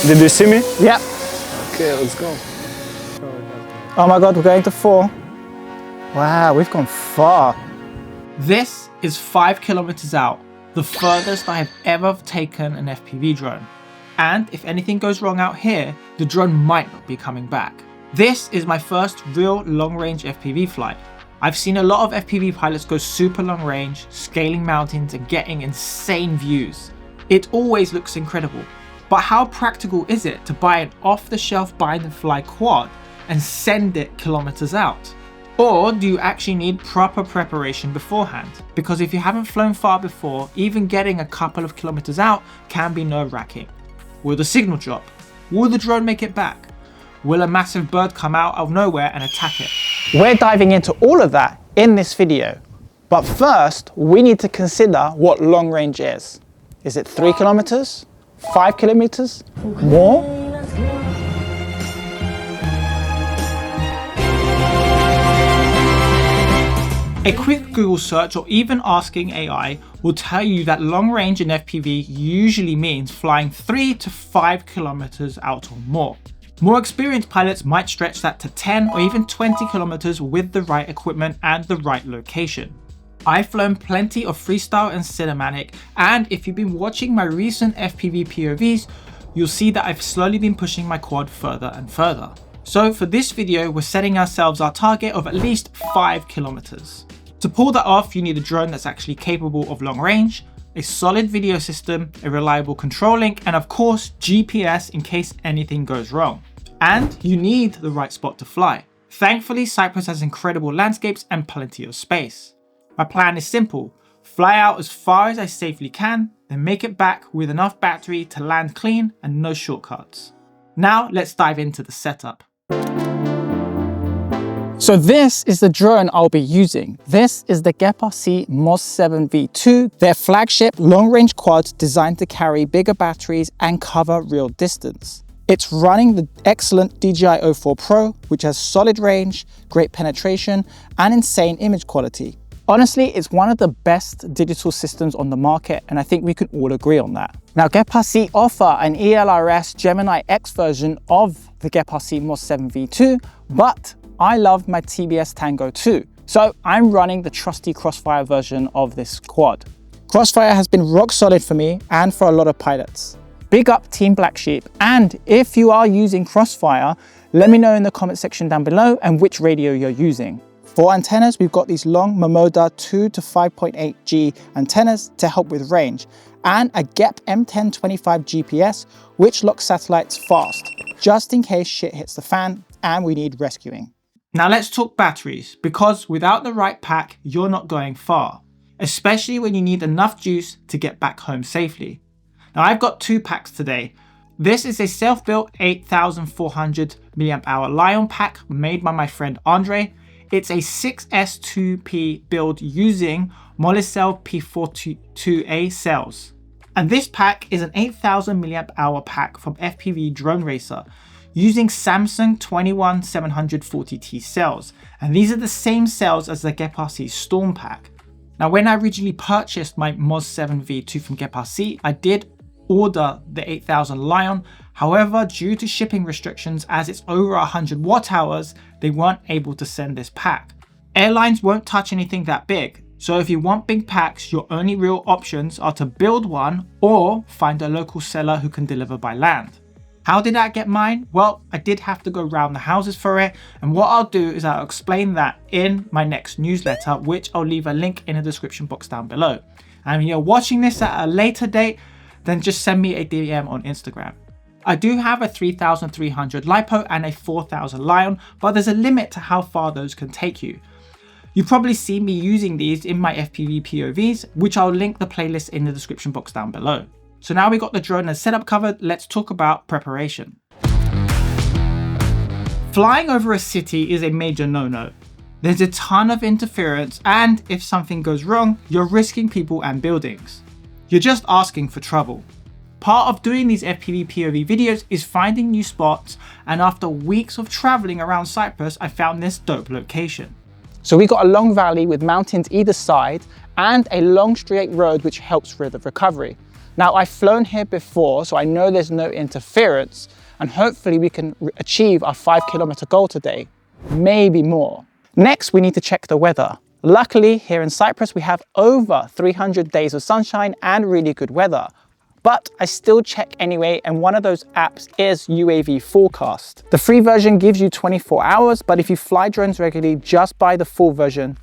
Did you see me? Yep. Okay, let's go. Oh my God, we're going to 4. Wow, we've gone far. This is 5 kilometers out, the furthest I have ever taken an FPV drone. And if anything goes wrong out here, the drone might not be coming back. This is my first real long-range FPV flight. I've seen a lot of FPV pilots go super long range, scaling mountains and getting insane views. It always looks incredible. But how practical is it to buy an off-the-shelf bind and fly quad and send it kilometers out? Or do you actually need proper preparation beforehand? Because if you haven't flown far before, even getting a couple of kilometers out can be nerve-wracking. Will the signal drop? Will the drone make it back? Will a massive bird come out of nowhere and attack it? We're diving into all of that in this video. But first, we need to consider what long range is. Is it 3 kilometers? 5 kilometers? More? A quick Google search or even asking AI will tell you that long range in FPV usually means flying 3 to 5 kilometers out or more. More experienced pilots might stretch that to 10 or even 20 kilometers with the right equipment and the right location. I've flown plenty of freestyle and cinematic, and if you've been watching my recent FPV POVs, you'll see that I've slowly been pushing my quad further and further. So for this video, we're setting ourselves our target of at least 5 kilometers. To pull that off, you need a drone that's actually capable of long range, a solid video system, a reliable control link, and of course, GPS in case anything goes wrong. And you need the right spot to fly. Thankfully, Cyprus has incredible landscapes and plenty of space. My plan is simple: fly out as far as I safely can, then make it back with enough battery to land clean and no shortcuts. Now let's dive into the setup. So this is the drone I'll be using. This is the GEPRC MOS 7 V2, their flagship long-range quad designed to carry bigger batteries and cover real distance. It's running the excellent DJI O4 Pro, which has solid range, great penetration, and insane image quality. Honestly, it's one of the best digital systems on the market, and I think we can all agree on that. Now, GEPRC offer an ELRS Gemini X version of the GEPRC MOS 7 V2, but I love my TBS Tango 2, so I'm running the trusty Crossfire version of this quad. Crossfire has been rock solid for me and for a lot of pilots. Big up Team Black Sheep, and if you are using Crossfire, let me know in the comment section down below and which radio you're using. For antennas, we've got these long Momoda 2 to 5.8G antennas to help with range, and a GEP M1025 GPS, which locks satellites fast, just in case shit hits the fan and we need rescuing. Now let's talk batteries, because without the right pack, you're not going far, especially when you need enough juice to get back home safely. Now I've got 2 packs today. This is a self-built 8400 mAh Lion pack made by my friend Andre. It's a 6S2P build using Molicel P42A cells. And this pack is an 8000 mAh pack from FPV Drone Racer using Samsung 21740T cells. And these are the same cells as the GEPRC Storm pack. Now, when I originally purchased my MOS 7 V2 from GEPRC, I did order the 8000 Lion. However, due to shipping restrictions, as it's over 100 watt hours, they weren't able to send this pack. Airlines won't touch anything that big. So if you want big packs, your only real options are to build one or find a local seller who can deliver by land. How did I get mine? Well, I did have to go round the houses for it, and what I'll do is I'll explain that in my next newsletter, which I'll leave a link in the description box down below. And if you're watching this at a later date, then just send me a DM on Instagram. I do have a 3300 LiPo and a 4000 Lion, but there's a limit to how far those can take you. You've probably seen me using these in my FPV POVs, which I'll link the playlist in the description box down below. So now we got the drone and setup covered, let's talk about preparation. Flying over a city is a major no-no. There's a ton of interference, and if something goes wrong, you're risking people and buildings. You're just asking for trouble. Part of doing these FPV POV videos is finding new spots, and after weeks of traveling around Cyprus, I found this dope location. So we got a long valley with mountains either side and a long straight road which helps with the recovery. Now, I've flown here before, so I know there's no interference, and hopefully we can achieve our 5-kilometer goal today, maybe more. Next, we need to check the weather. Luckily, here in Cyprus, we have over 300 days of sunshine and really good weather. But I still check anyway, and one of those apps is UAV Forecast. The free version gives you 24 hours, but if you fly drones regularly, just buy the full version,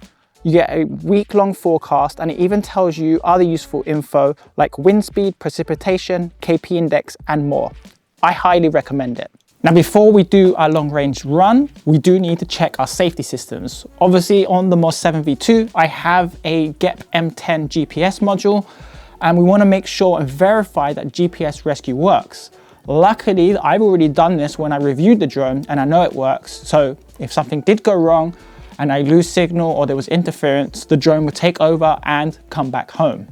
you get a week-long forecast, and it even tells you other useful info like wind speed, precipitation, KP index, and more. I highly recommend it. Now, before we do our long-range run, we do need to check our safety systems. Obviously, on the MOS 7V2, I have a GEP M10 GPS module, and we want to make sure and verify that GPS rescue works. Luckily, I've already done this when I reviewed the drone, and I know it works. So if something did go wrong and I lose signal or there was interference, the drone would take over and come back home.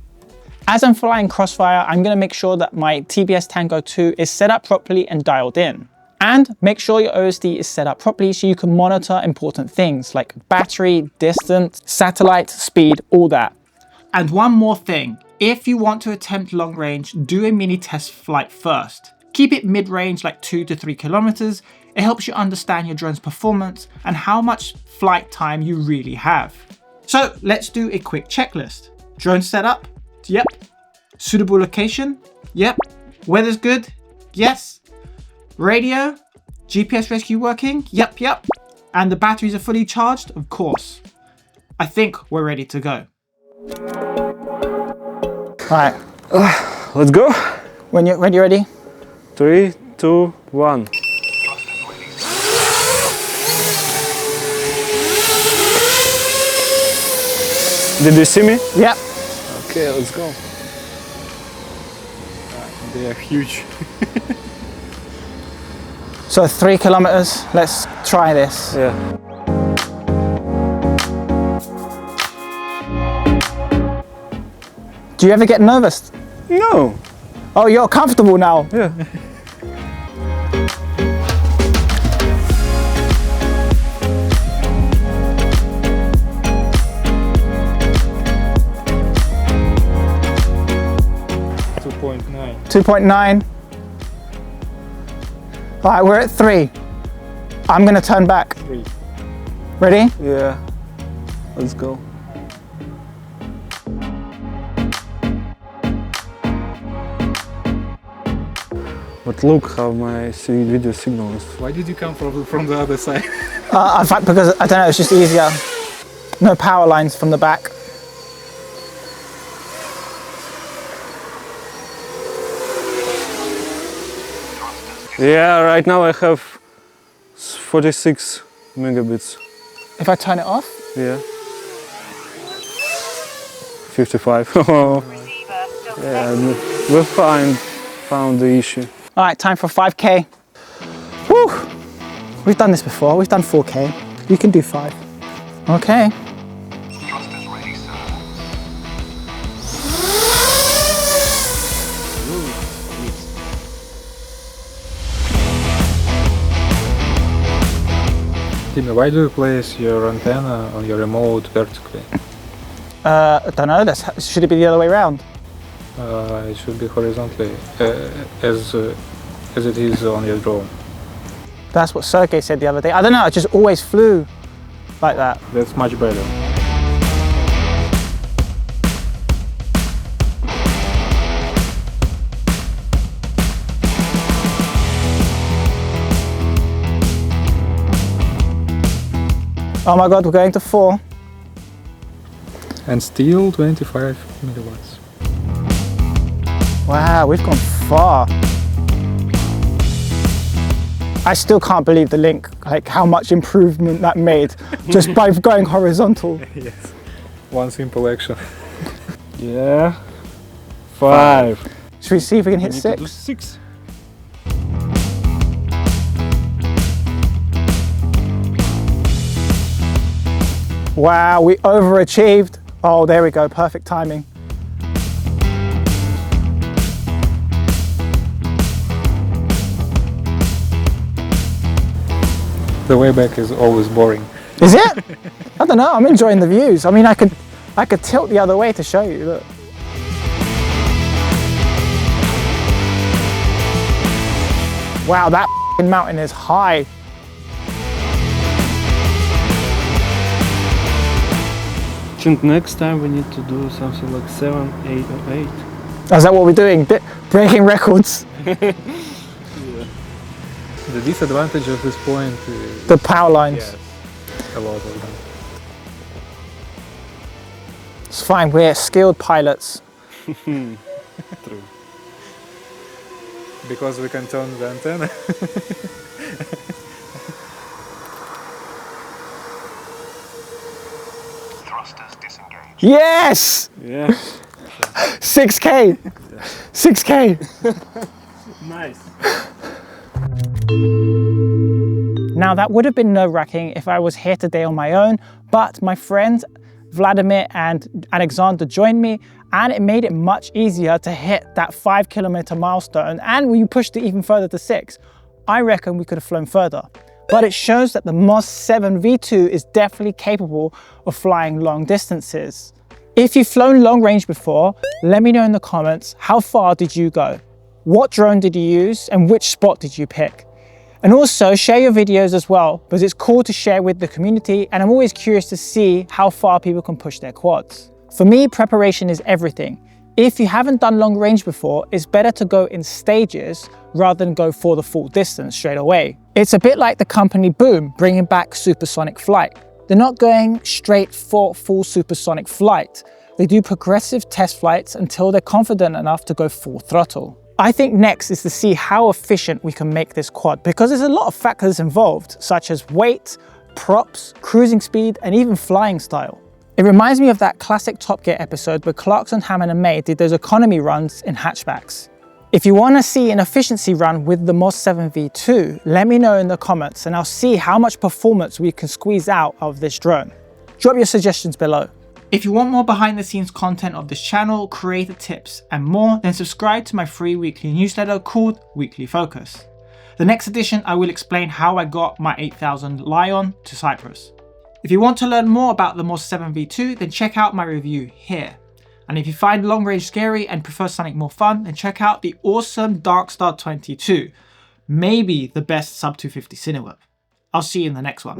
As I'm flying Crossfire, I'm going to make sure that my TBS Tango 2 is set up properly and dialed in. And make sure your OSD is set up properly so you can monitor important things like battery, distance, satellite, speed, all that. And one more thing, if you want to attempt long range, do a mini test flight first. Keep it mid-range, like 2 to 3 kilometers. It helps you understand your drone's performance and how much flight time you really have. So let's do a quick checklist. Drone setup? Yep. Suitable location? Yep. Weather's good? Yes. Radio? GPS rescue working? Yep. And the batteries are fully charged? Of course. I think we're ready to go. All right. Let's go. When you're ready? 3, 2, 1. Did you see me? Yep. Okay, let's go. They are huge. So 3 kilometers, let's try this. Yeah. Do you ever get nervous? No. Oh, you're comfortable now. Yeah. .9. 2.9. All right, we're at 3. I'm gonna turn back. 3. Ready? Yeah. Let's go. But look how my video signal is. Why did you come from the other side? In fact, because I don't know, it's just easier. No power lines from the back. Yeah, right now I have 46 megabits. If I turn it off? Yeah. 55. Yeah, we found the issue. All right, time for 5K. Woo! We've done this before. We've done 4K. You can do 5. Okay. Timmy, why do you place your antenna on your remote vertically? I don't know. Should it be the other way around? It should be horizontally, as it is on your drone. That's what Sergey said the other day. I don't know. I just always flew like that. That's much better. Oh my God, we're going to 4. And still 25 milliwatts. Wow, we've gone far. I still can't believe the link, like how much improvement that made just by going horizontal. Yes. One simple action. Yeah. 5. Should we see if we can hit 6? 6. Wow, we overachieved. Oh, there we go, perfect timing. The way back is always boring. Is it? I don't know, I'm enjoying the views. I mean, I could tilt the other way to show you, look. Wow, that mountain is high. I think next time we need to do something like 7, 8 or 8. Is that what we're doing? Breaking records? The disadvantage of this point is The power lines. yes, a lot of them. It's fine, we're skilled pilots. True. Because we can turn the antenna. Thrusters disengaged. Yes! Yeah. 6K! 6K! Nice. Now that would have been nerve-wracking if I was here today on my own, but my friends Vladimir and Alexander joined me, and it made it much easier to hit that 5-kilometer milestone, and we pushed it even further to 6. I reckon we could have flown further. But it shows that the Moss 7 V2 is definitely capable of flying long distances. If you've flown long range before, let me know in the comments, how far did you go? What drone did you use and which spot did you pick? And also share your videos as well, because it's cool to share with the community, and I'm always curious to see how far people can push their quads. For me, preparation is everything. If you haven't done long range before, it's better to go in stages rather than go for the full distance straight away. It's a bit like the company Boom bringing back supersonic flight. They're not going straight for full supersonic flight. They do progressive test flights until they're confident enough to go full throttle. I think next is to see how efficient we can make this quad, because there's a lot of factors involved, such as weight, props, cruising speed, and even flying style. It reminds me of that classic Top Gear episode where Clarkson, Hammond and May did those economy runs in hatchbacks. If you want to see an efficiency run with the Moss 7 V2, let me know in the comments and I'll see how much performance we can squeeze out of this drone. Drop your suggestions below. If you want more behind the scenes content of this channel, creator tips and more, then subscribe to my free weekly newsletter called Weekly Focus. The next edition I will explain how I got my 8000 Lion to Cyprus. If you want to learn more about the Moss 7 V2, then check out my review here. And if you find long range scary and prefer something more fun, then check out the awesome Darkstar 22, maybe the best sub 250 Cinewhip. I'll see you in the next one.